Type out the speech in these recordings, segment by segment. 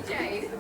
Jade.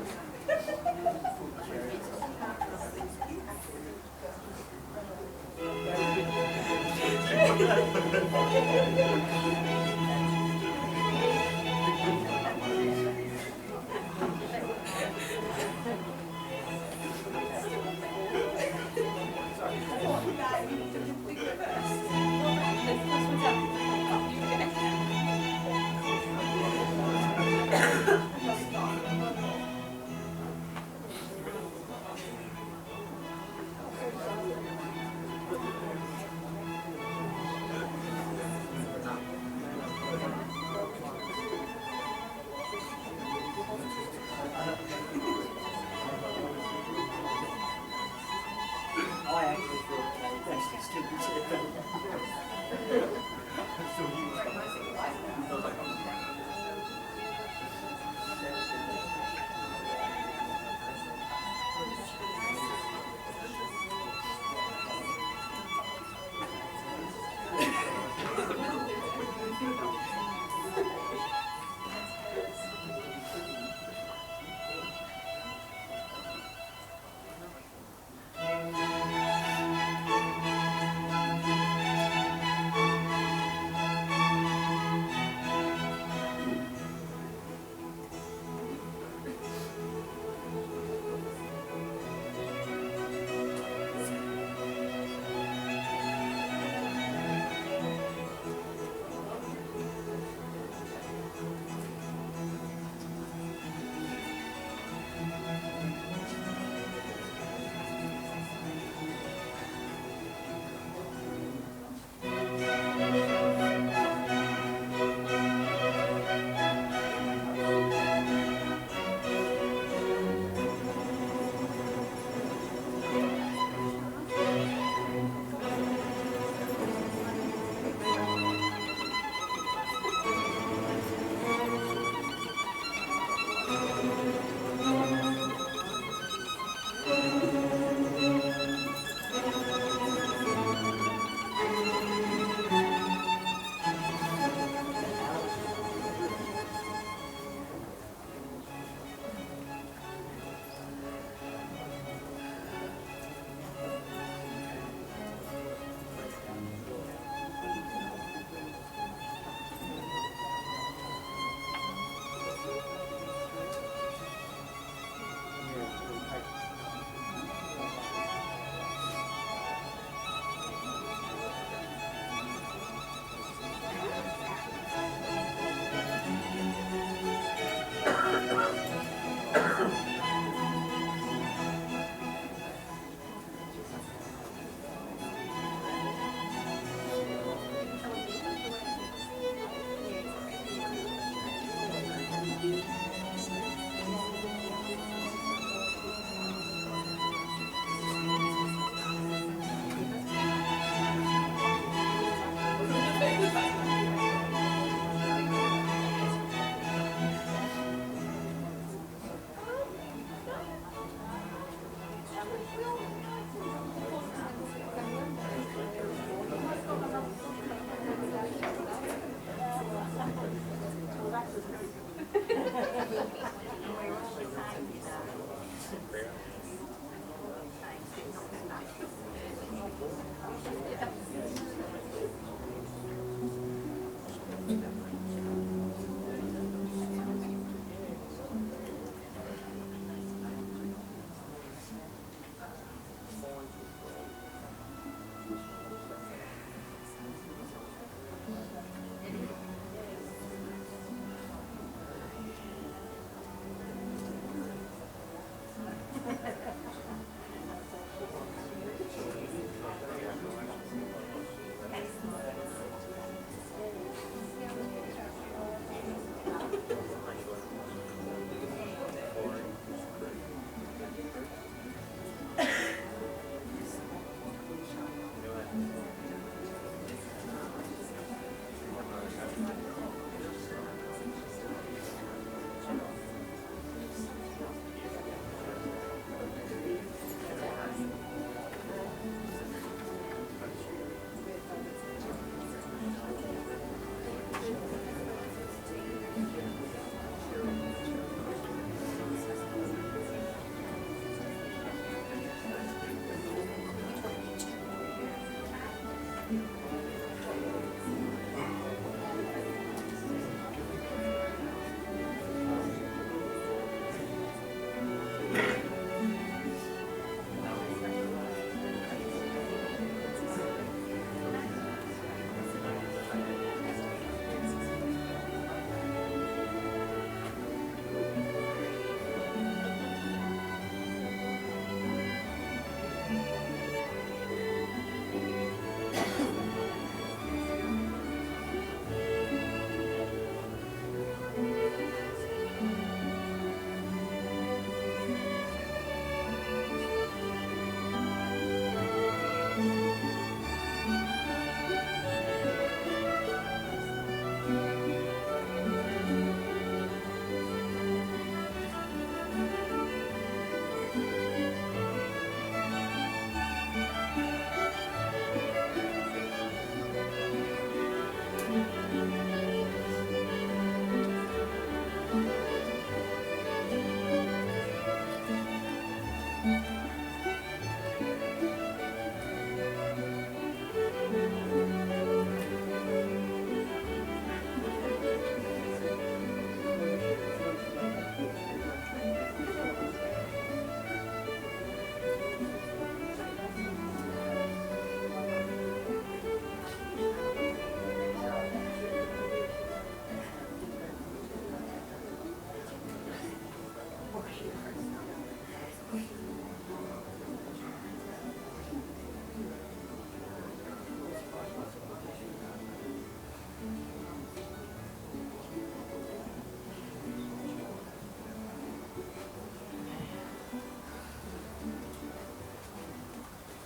I actually thought that's the stupid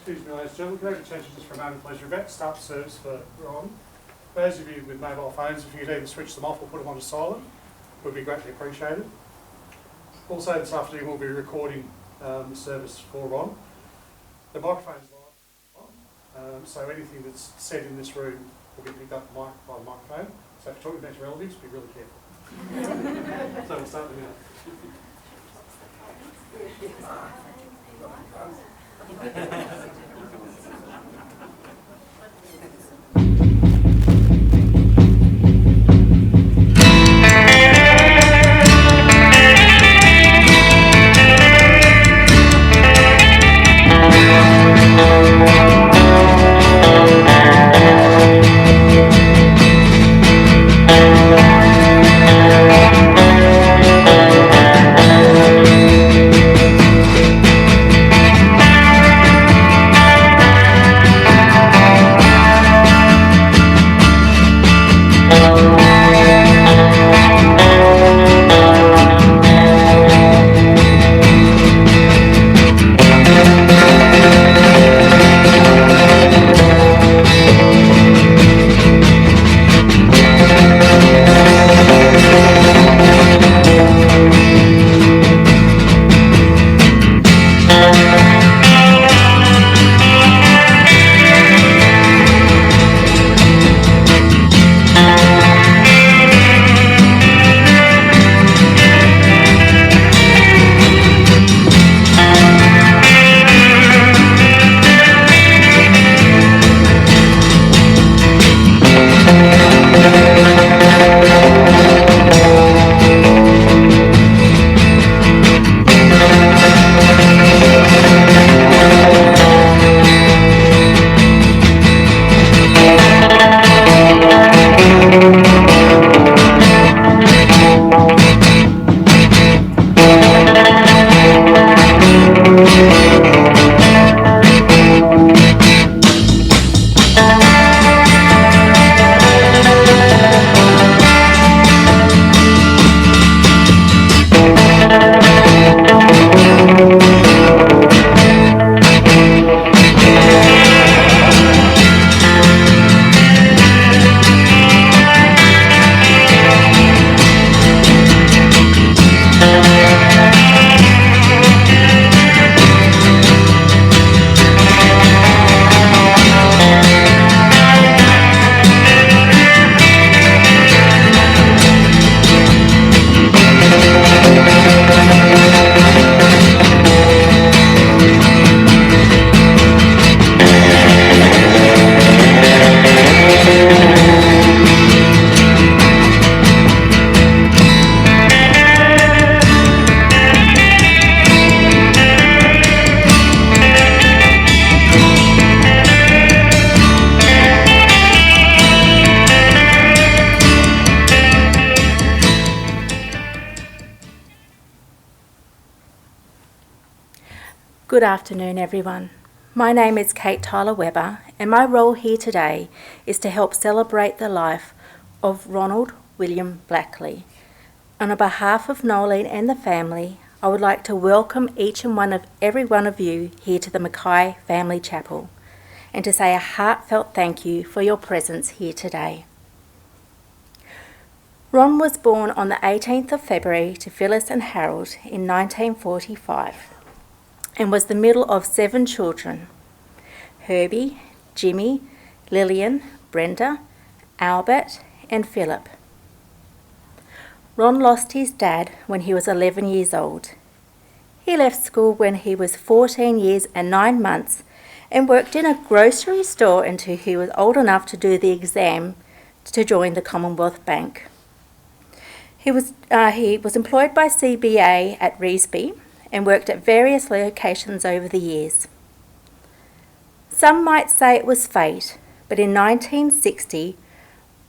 Excuse me, ladies and gentlemen, can I have attention just for a moment, please? We're about to start the service for Ron. Those of you with mobile phones, if you could either switch them off or put them on silent, would be greatly appreciated. Also, this afternoon we'll be recording the service for Ron. The microphone's live, so anything that's said in this room will be picked up by the microphone. So if you're talking about your relatives, be really careful. So we'll start in a minute. Good afternoon, everyone. My name is Kate Tyler Webber, and my role here today is to help celebrate the life of Ronald William Blackley. On behalf of Nolene and the family, I would like to welcome every one of you here to the Mackay Family Chapel, and to say a heartfelt thank you for your presence here today. Ron was born on the 18th of February to Phyllis and Harold in 1945. And was the middle of 7 children: Herbie, Jimmy, Lillian, Brenda, Albert and Philip. Ron lost his dad when he was 11 years old. He left school when he was 14 years and 9 months and worked in a grocery store until he was old enough to do the exam to join the Commonwealth Bank. He was employed by CBA at Revesby and worked at various locations over the years. Some might say it was fate, but in 1960,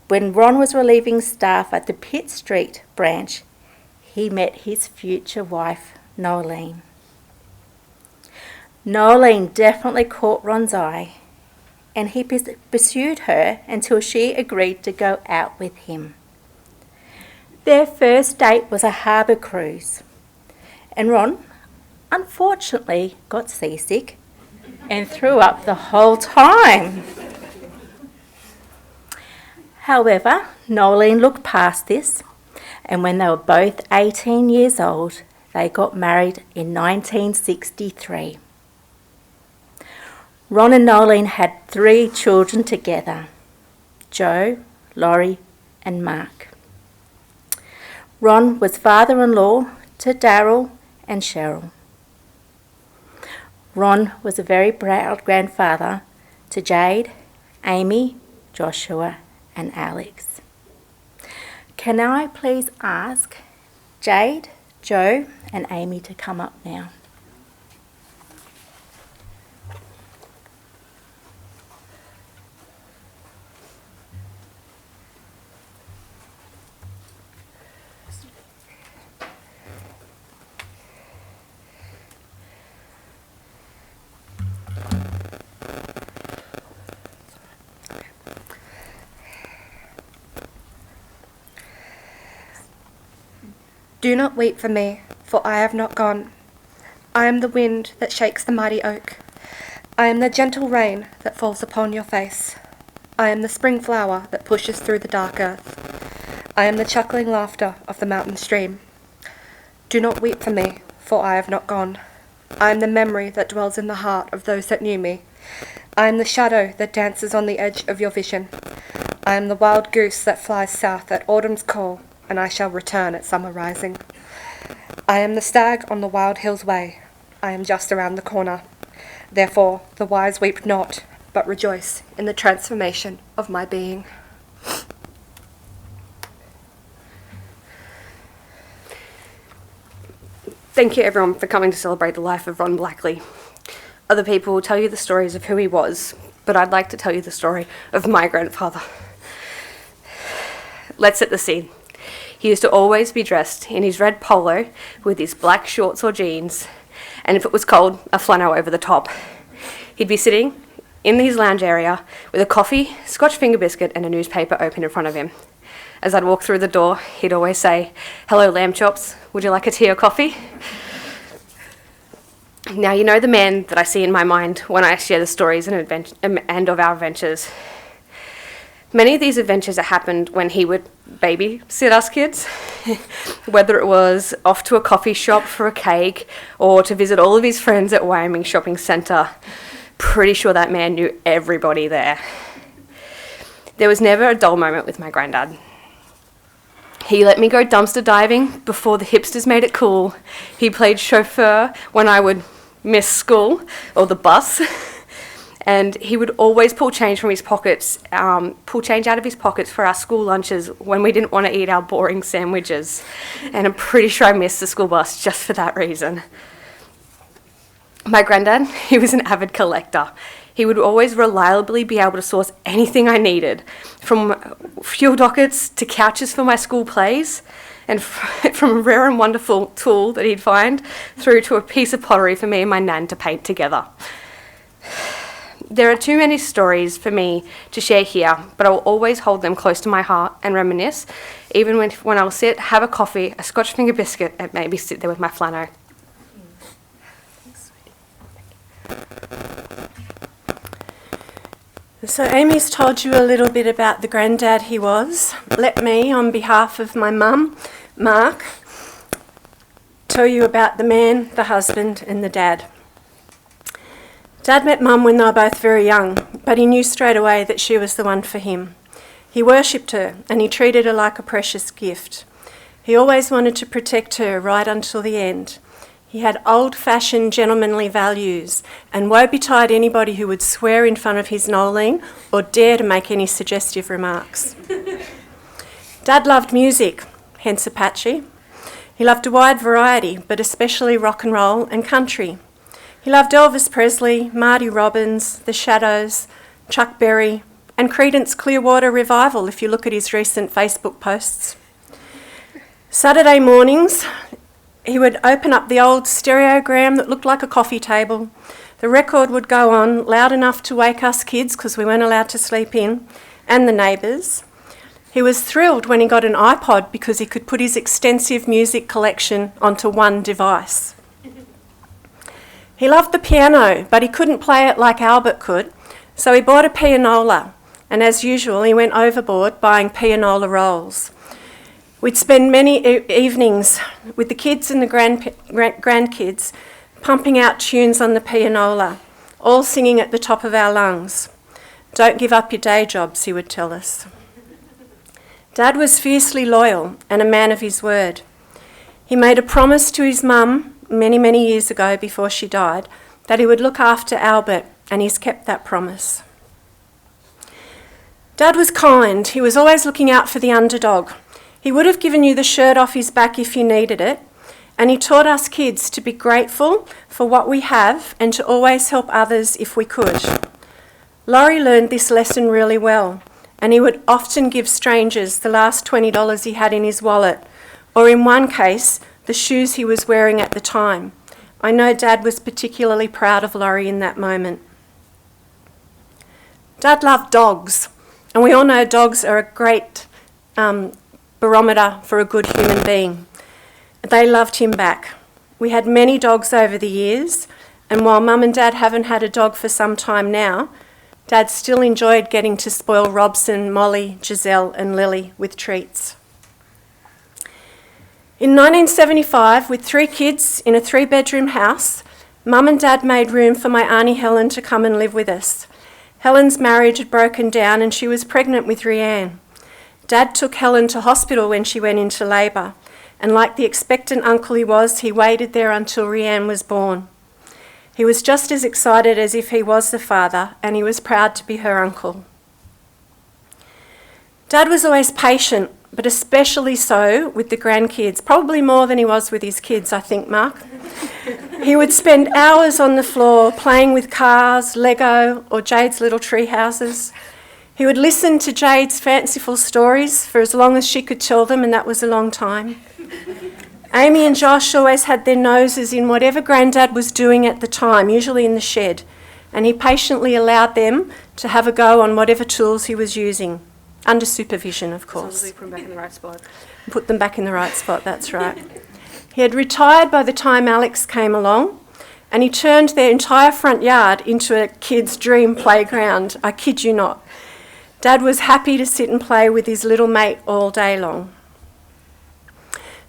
when Ron was relieving staff at the Pitt Street branch, he met his future wife, Nolene. Nolene definitely caught Ron's eye, and he pursued her until she agreed to go out with him. Their first date was a harbour cruise, and Ron unfortunately got seasick and threw up the whole time. However, Nolene looked past this, and when they were both 18 years old, they got married in 1963. Ron and Nolene had 3 children together, Joe, Laurie and Mark. Ron was father-in-law to Daryl and Cheryl. Ron was a very proud grandfather to Jade, Amy, Joshua and Alex. Can I please ask Jade, Joe and Amy to come up now? Do not weep for me, for I have not gone. I am the wind that shakes the mighty oak. I am the gentle rain that falls upon your face. I am the spring flower that pushes through the dark earth. I am the chuckling laughter of the mountain stream. Do not weep for me, for I have not gone. I am the memory that dwells in the heart of those that knew me. I am the shadow that dances on the edge of your vision. I am the wild goose that flies south at autumn's call, and I shall return at summer rising. I am the stag on the wild hill's way. I am just around the corner. Therefore, the wise weep not, but rejoice in the transformation of my being. Thank you everyone for coming to celebrate the life of Ron Blackley. Other people will tell you the stories of who he was, but I'd like to tell you the story of my grandfather. Let's set the scene. He used to always be dressed in his red polo with his black shorts or jeans, and if it was cold, a flannel over the top. He'd be sitting in his lounge area with a coffee, Scotch finger biscuit and a newspaper open in front of him. As I'd walk through the door, he'd always say, "Hello, lamb chops, would you like a tea or coffee?" Now, you know the man that I see in my mind when I share the stories and of our adventures. Many of these adventures that happened when he would babysit us kids, whether it was off to a coffee shop for a cake or to visit all of his friends at Wyoming Shopping Centre. Pretty sure that man knew everybody there. There was never a dull moment with my granddad. He let me go dumpster diving before the hipsters made it cool. He played chauffeur when I would miss school or the bus. And he would always pull change from his pockets, pull change out of his pockets for our school lunches when we didn't want to eat our boring sandwiches. And I'm pretty sure I missed the school bus just for that reason. My granddad, he was an avid collector. He would always reliably be able to source anything I needed, from fuel dockets to couches for my school plays, and from a rare and wonderful tool that he'd find through to a piece of pottery for me and my nan to paint together. There are too many stories for me to share here, but I will always hold them close to my heart and reminisce, even when I'll sit, have a coffee, a Scotch finger biscuit, and maybe sit there with my flannel. So Amy's told you a little bit about the granddad he was. Let me, on behalf of my mum, Mark, tell you about the man, the husband, and the dad. Dad met Mum when they were both very young, but he knew straight away that she was the one for him. He worshipped her and he treated her like a precious gift. He always wanted to protect her right until the end. He had old-fashioned gentlemanly values, and woe betide anybody who would swear in front of his Nolene or dare to make any suggestive remarks. Dad loved music, hence Apache. He loved a wide variety, but especially rock and roll and country. He loved Elvis Presley, Marty Robbins, The Shadows, Chuck Berry, and Creedence Clearwater Revival, if you look at his recent Facebook posts. Saturday mornings, he would open up the old stereogram that looked like a coffee table. The record would go on loud enough to wake us kids, because we weren't allowed to sleep in, and the neighbours. He was thrilled when he got an iPod because he could put his extensive music collection onto one device. He loved the piano, but he couldn't play it like Albert could, so he bought a pianola, and as usual, he went overboard buying pianola rolls. We'd spend many evenings with the kids and the grandkids pumping out tunes on the pianola, all singing at the top of our lungs. "Don't give up your day jobs," he would tell us. Dad was fiercely loyal and a man of his word. He made a promise to his mum many, many years ago before she died that he would look after Albert, and he's kept that promise. Dad was kind. He was always looking out for the underdog. He would have given you the shirt off his back if you needed it, and he taught us kids to be grateful for what we have and to always help others if we could. Laurie learned this lesson really well, and he would often give strangers the last $20 he had in his wallet, or in one case, the shoes he was wearing at the time. I know Dad was particularly proud of Laurie in that moment. Dad loved dogs, and we all know dogs are a great barometer for a good human being. They loved him back. We had many dogs over the years, and while Mum and Dad haven't had a dog for some time now, Dad still enjoyed getting to spoil Robson, Molly, Giselle and Lily with treats. In 1975, with 3 kids in a 3-bedroom house, Mum and Dad made room for my Auntie Helen to come and live with us. Helen's marriage had broken down and she was pregnant with Rianne. Dad took Helen to hospital when she went into labour, and like the expectant uncle he was, he waited there until Rianne was born. He was just as excited as if he was the father, and he was proud to be her uncle. Dad was always patient, but especially so with the grandkids, probably more than he was with his kids, I think, Mark. He would spend hours on the floor playing with cars, Lego, or Jade's little tree houses. He would listen to Jade's fanciful stories for as long as she could tell them, and that was a long time. Amy and Josh always had their noses in whatever Grandad was doing at the time, usually in the shed, and he patiently allowed them to have a go on whatever tools he was using, under supervision, of course. Put them back in the right spot. Put them back in the right spot, that's right. He had retired by the time Alex came along, and he turned their entire front yard into a kid's dream playground. I kid you not. Dad was happy to sit and play with his little mate all day long.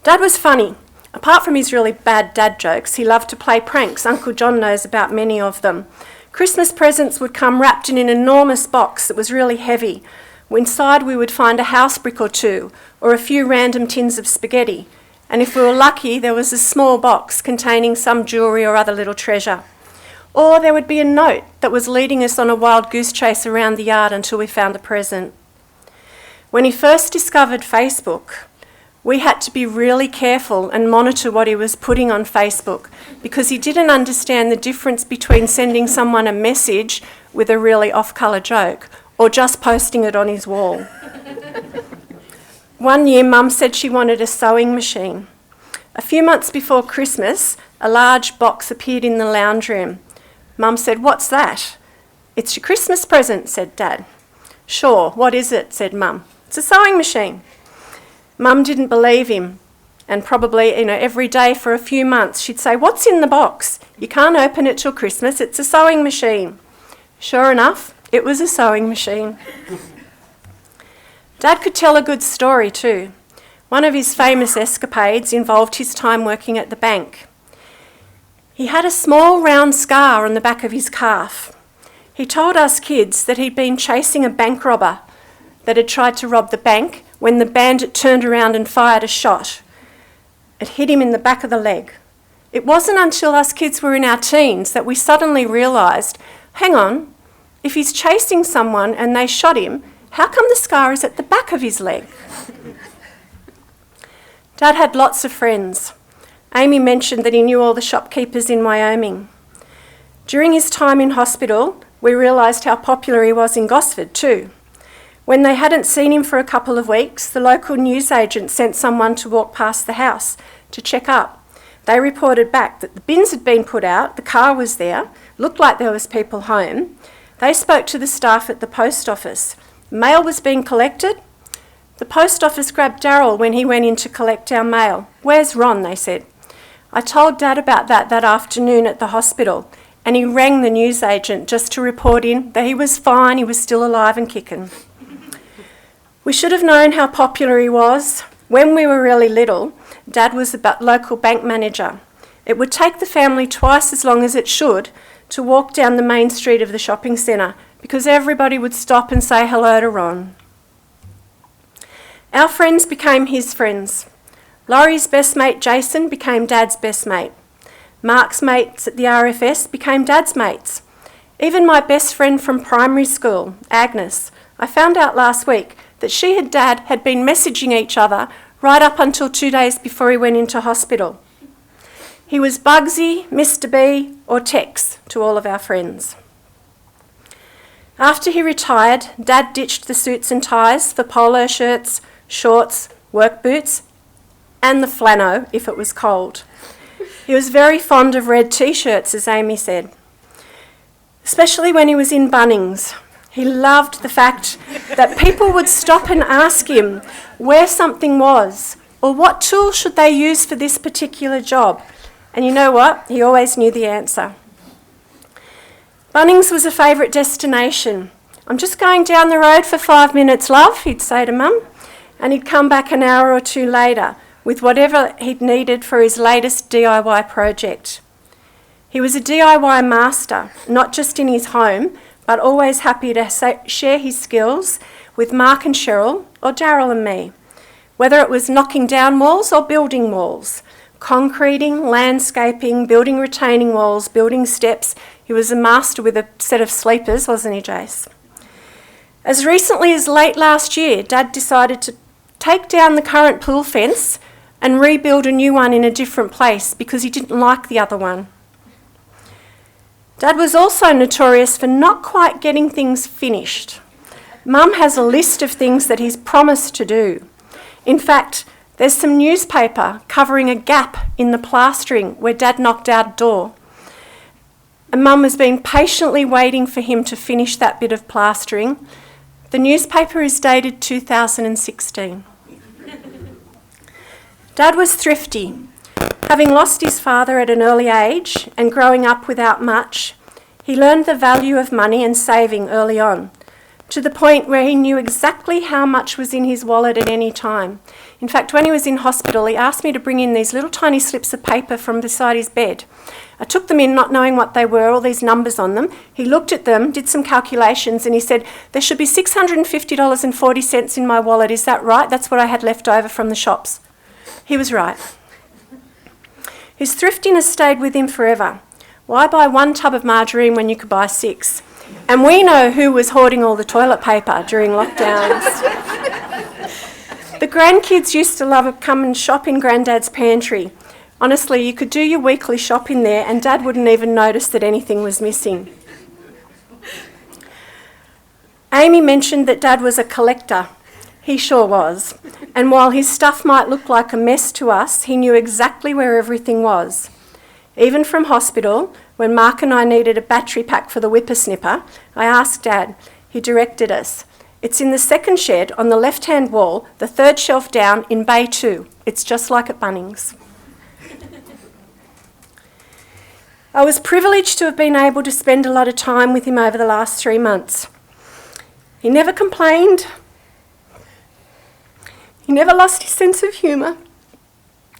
Dad was funny. Apart from his really bad dad jokes, he loved to play pranks. Uncle John knows about many of them. Christmas presents would come wrapped in an enormous box that was really heavy. Inside we would find a house brick or two, or a few random tins of spaghetti. And if we were lucky, there was a small box containing some jewellery or other little treasure. Or there would be a note that was leading us on a wild goose chase around the yard until we found a present. When he first discovered Facebook, we had to be really careful and monitor what he was putting on Facebook, because he didn't understand the difference between sending someone a message with a really off-colour joke or just posting it on his wall. One year, Mum said she wanted a sewing machine. A few months before Christmas, a large box appeared in the lounge room. Mum said, "What's that?" "It's your Christmas present," said Dad. "Sure, what is it?" said Mum. "It's a sewing machine." Mum didn't believe him, and probably, every day for a few months she'd say, "What's in the box? You can't open it till Christmas, it's a sewing machine." Sure enough, it was a sewing machine. Dad could tell a good story too. One of his famous escapades involved his time working at the bank. He had a small round scar on the back of his calf. He told us kids that he'd been chasing a bank robber that had tried to rob the bank when the bandit turned around and fired a shot. It hit him in the back of the leg. It wasn't until us kids were in our teens that we suddenly realised, hang on, if he's chasing someone and they shot him, how come the scar is at the back of his leg? Dad had lots of friends. Amy mentioned that he knew all the shopkeepers in Wyoming. During his time in hospital, we realised how popular he was in Gosford too. When they hadn't seen him for a couple of weeks, the local newsagent sent someone to walk past the house to check up. They reported back that the bins had been put out, the car was there, looked like there was people home. They spoke to the staff at the post office. Mail was being collected. The post office grabbed Darryl when he went in to collect our mail. "Where's Ron?" they said. I told Dad about that afternoon at the hospital, and he rang the newsagent just to report in that he was fine, he was still alive and kicking. We should have known how popular he was. When we were really little, Dad was a local bank manager. It would take the family twice as long as it should to walk down the main street of the shopping centre because everybody would stop and say hello to Ron. Our friends became his friends. Laurie's best mate Jason became Dad's best mate. Mark's mates at the RFS became Dad's mates. Even my best friend from primary school, Agnes, I found out last week that she and Dad had been messaging each other right up until 2 days before he went into hospital. He was Bugsy, Mr. B, or Tex to all of our friends. After he retired, Dad ditched the suits and ties for polo shirts, shorts, work boots, and the flannel if it was cold. He was very fond of red t-shirts, as Amy said, especially when he was in Bunnings. He loved the fact that people would stop and ask him where something was or what tool should they use for this particular job. And you know what? He always knew the answer. Bunnings was a favourite destination. "I'm just going down the road for 5 minutes, love," he'd say to Mum, and he'd come back an hour or two later with whatever he'd needed for his latest DIY project. He was a DIY master, not just in his home, but always happy to share his skills with Mark and Cheryl or Daryl and me, whether it was knocking down walls or building walls, concreting, landscaping, building retaining walls, building steps. He was a master with a set of sleepers, wasn't he, Jace? As recently as late last year, Dad decided to take down the current pool fence and rebuild a new one in a different place because he didn't like the other one. Dad was also notorious for not quite getting things finished. Mum has a list of things that he's promised to do. In fact, there's some newspaper covering a gap in the plastering where Dad knocked out a door. And Mum has been patiently waiting for him to finish that bit of plastering. The newspaper is dated 2016. Dad was thrifty. Having lost his father at an early age and growing up without much, he learned the value of money and saving early on, to the point where he knew exactly how much was in his wallet at any time. In fact, when he was in hospital, he asked me to bring in these little tiny slips of paper from beside his bed. I took them in not knowing what they were, all these numbers on them. He looked at them, did some calculations, and he said, "There should be $650.40 in my wallet, is that right? That's what I had left over from the shops." He was right. His thriftiness stayed with him forever. Why buy one tub of margarine when you could buy 6? And we know who was hoarding all the toilet paper during lockdowns. The grandkids used to love to come and shop in Granddad's pantry. Honestly, you could do your weekly shop in there and Dad wouldn't even notice that anything was missing. Amy mentioned that Dad was a collector. He sure was. And while his stuff might look like a mess to us, he knew exactly where everything was. Even from hospital, when Mark and I needed a battery pack for the whippersnipper, I asked Dad. He directed us. "It's in the second shed on the left-hand wall, the third shelf down in Bay 2. It's just like at Bunnings." I was privileged to have been able to spend a lot of time with him over the last 3 months. He never complained. He never lost his sense of humour.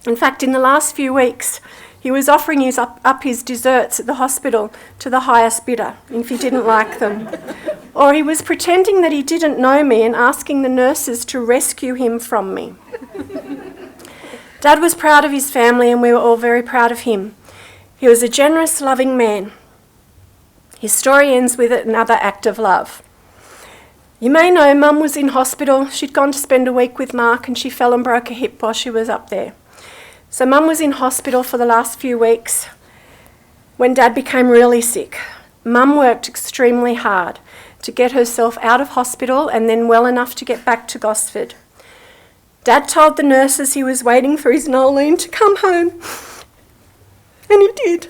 In fact, in the last few weeks, he was offering up his desserts at the hospital to the highest bidder if he didn't like them. Or he was pretending that he didn't know me and asking the nurses to rescue him from me. Dad was proud of his family and we were all very proud of him. He was a generous, loving man. His story ends with another act of love. You may know Mum was in hospital. She'd gone to spend a week with Mark and she fell and broke a hip while she was up there. So Mum was in hospital for the last few weeks when Dad became really sick. Mum worked extremely hard to get herself out of hospital and then well enough to get back to Gosford. Dad told the nurses he was waiting for his Nolene to come home, and he did.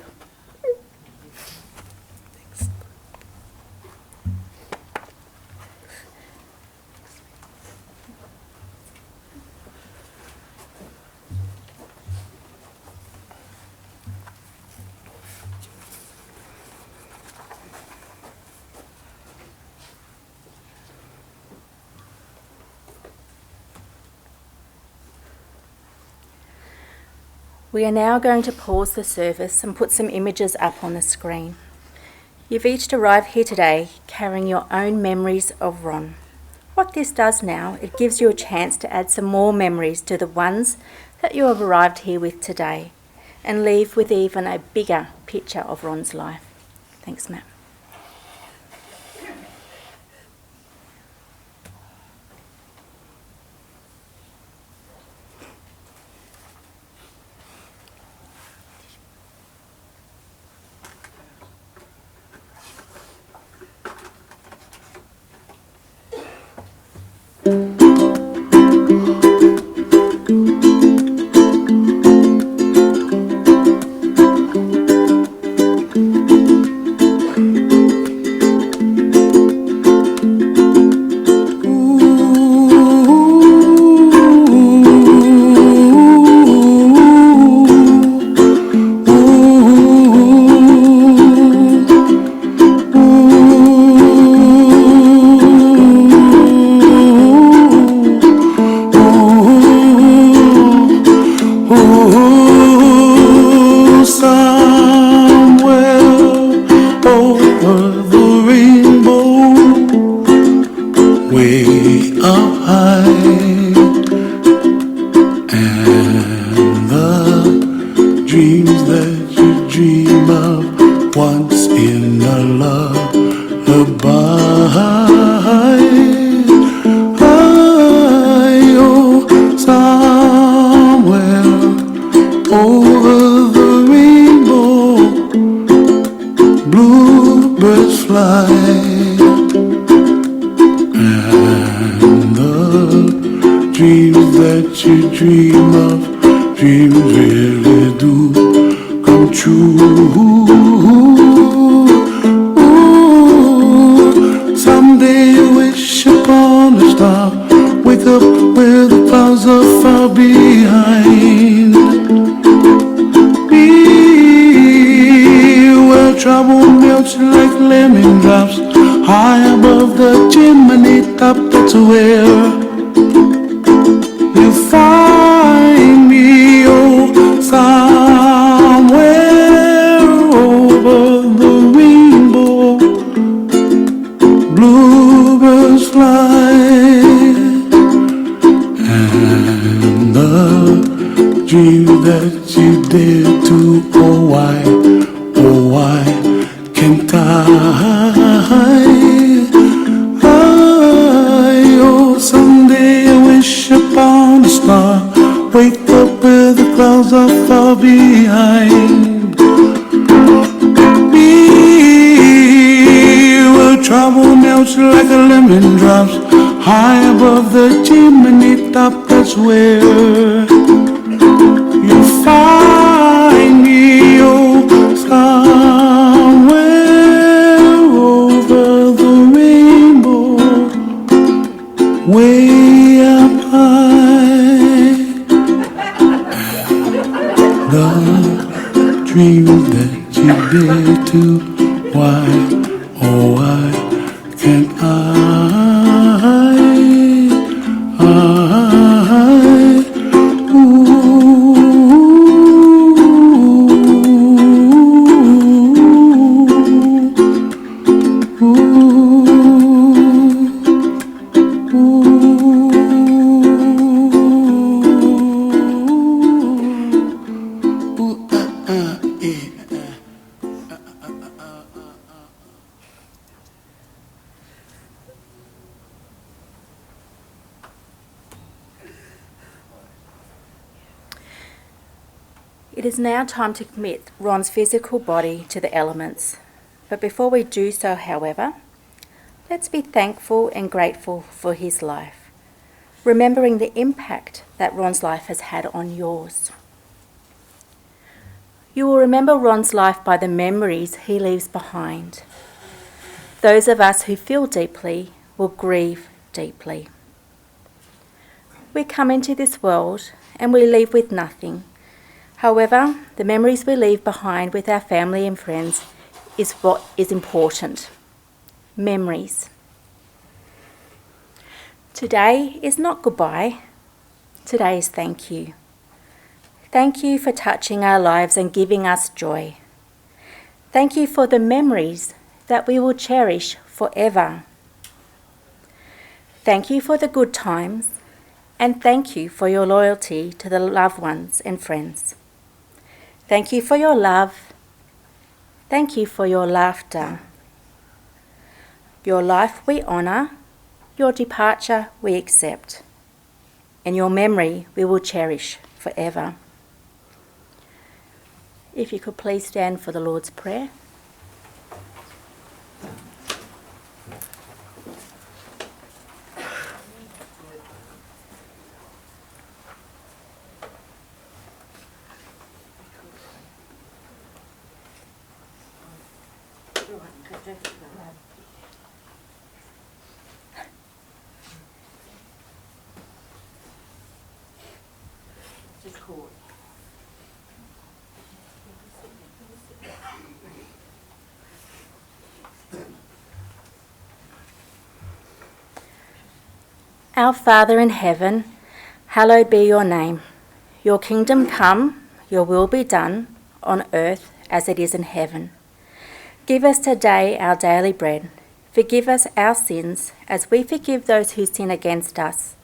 We are now going to pause the service and put some images up on the screen. You've each arrived here today carrying your own memories of Ron. What this does now, it gives you a chance to add some more memories to the ones that you have arrived here with today and leave with even a bigger picture of Ron's life. Thanks, Matt. It is now time to commit Ron's physical body to the elements. But before we do so, however, let's be thankful and grateful for his life, remembering the impact that Ron's life has had on yours. You will remember Ron's life by the memories he leaves behind. Those of us who feel deeply will grieve deeply. We come into this world and we leave with nothing. However, the memories we leave behind with our family and friends is what is important. Memories. Today is not goodbye. Today is thank you. Thank you for touching our lives and giving us joy. Thank you for the memories that we will cherish forever. Thank you for the good times, and thank you for your loyalty to the loved ones and friends. Thank you for your love. Thank you for your laughter. Your life we honour, your departure we accept, and your memory we will cherish forever. If you could please stand for the Lord's Prayer. Our Father in heaven, hallowed be your name. Your kingdom come, your will be done, on earth as it is in heaven. Give us today our daily bread. Forgive us our sins as we forgive those who sin against us.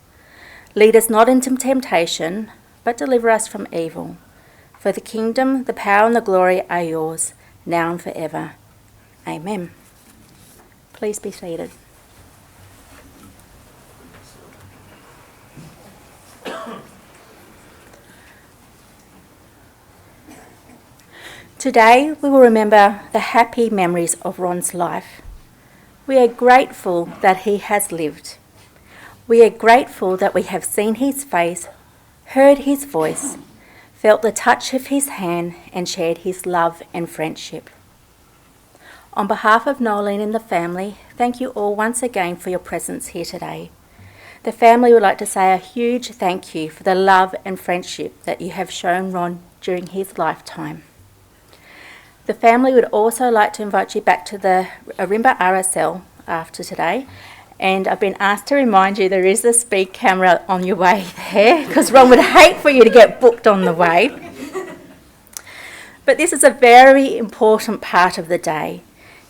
Lead us not into temptation, but deliver us from evil. For the kingdom, the power and the glory are yours, now and forever. Amen. Please be seated. Today we will remember the happy memories of Ron's life. We are grateful that he has lived. We are grateful that we have seen his face, heard his voice, felt the touch of his hand and shared his love and friendship. On behalf of Nolene and the family, thank you all once again for your presence here today. The family would like to say a huge thank you for the love and friendship that you have shown Ron during his lifetime. The family would also like to invite you back to the Arimba RSL after today, and I've been asked to remind you there is a speed camera on your way there, because Ron would hate for you to get booked on the way. But this is a very important part of the day.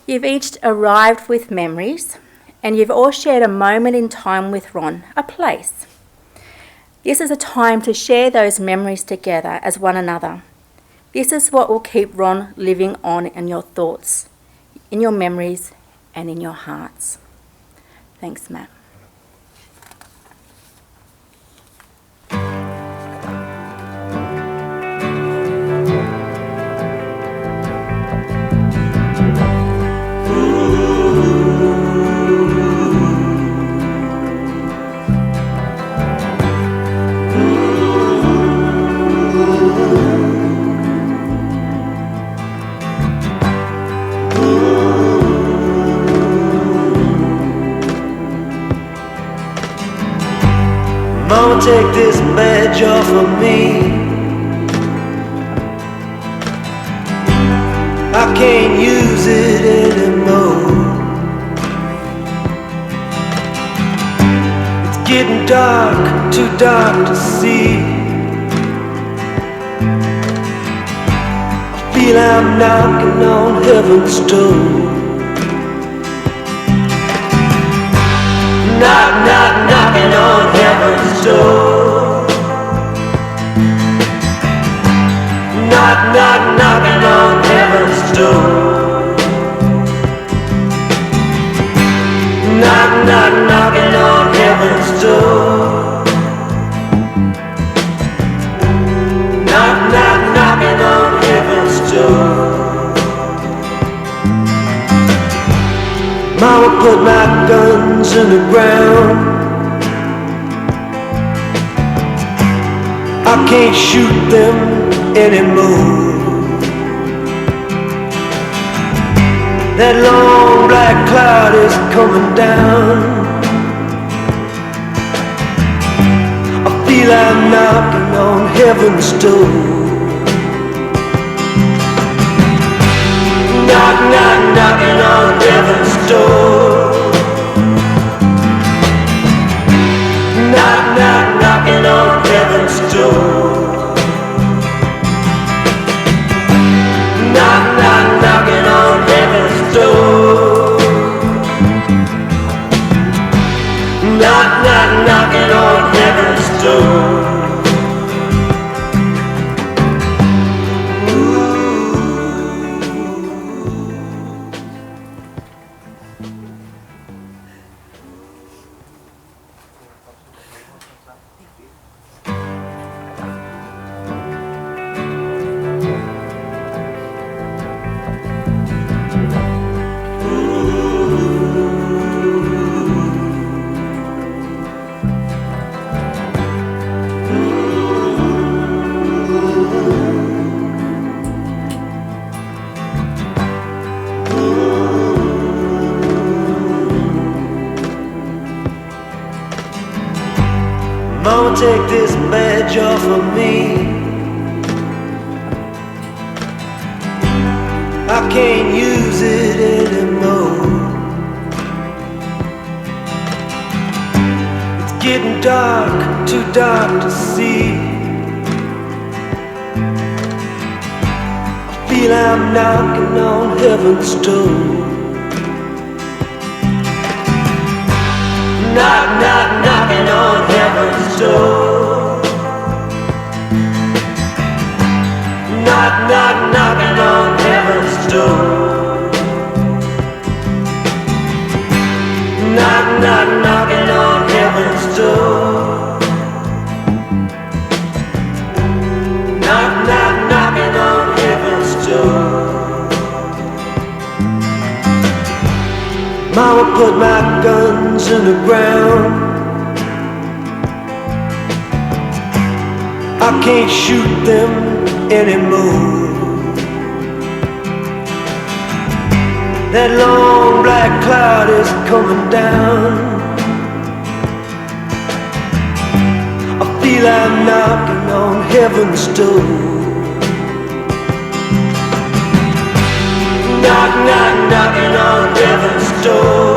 You've each arrived with memories, and you've all shared a moment in time with Ron, a place. This is a time to share those memories together as one another. This is what will keep Ron living on in your thoughts, in your memories, and in your hearts. Thanks, Matt. Mama, take this badge off of me. I can't use it anymore. It's getting dark, too dark to see. I feel I'm knocking on heaven's door. Knock, knock, knocking on heaven's door. Knock, knock, knocking on heaven's door. Knock, knock, knocking on heaven's door. Knock, knock, knocking on heaven's door. Mama put my guns in the ground. I can't shoot them anymore. That long black cloud is coming down. I feel I'm knocking on heaven's door. Knock, knock, knocking on heaven's door. Knock, knock, knocking on heaven's door. take this badge off of me. I can't use it anymore. It's getting dark, too dark to see. I feel I'm knocking on heaven's door. Knock, knock, knocking on heaven's door. Knock, knock, knocking on heaven's door. Knock, knock, knocking on heaven's door. Knock, knock, knocking on heaven's door. Mama put my guns in the ground. I can't shoot them anymore. That long black cloud is coming down. I feel I'm knocking on heaven's door. Knock, knock, knocking on heaven's door.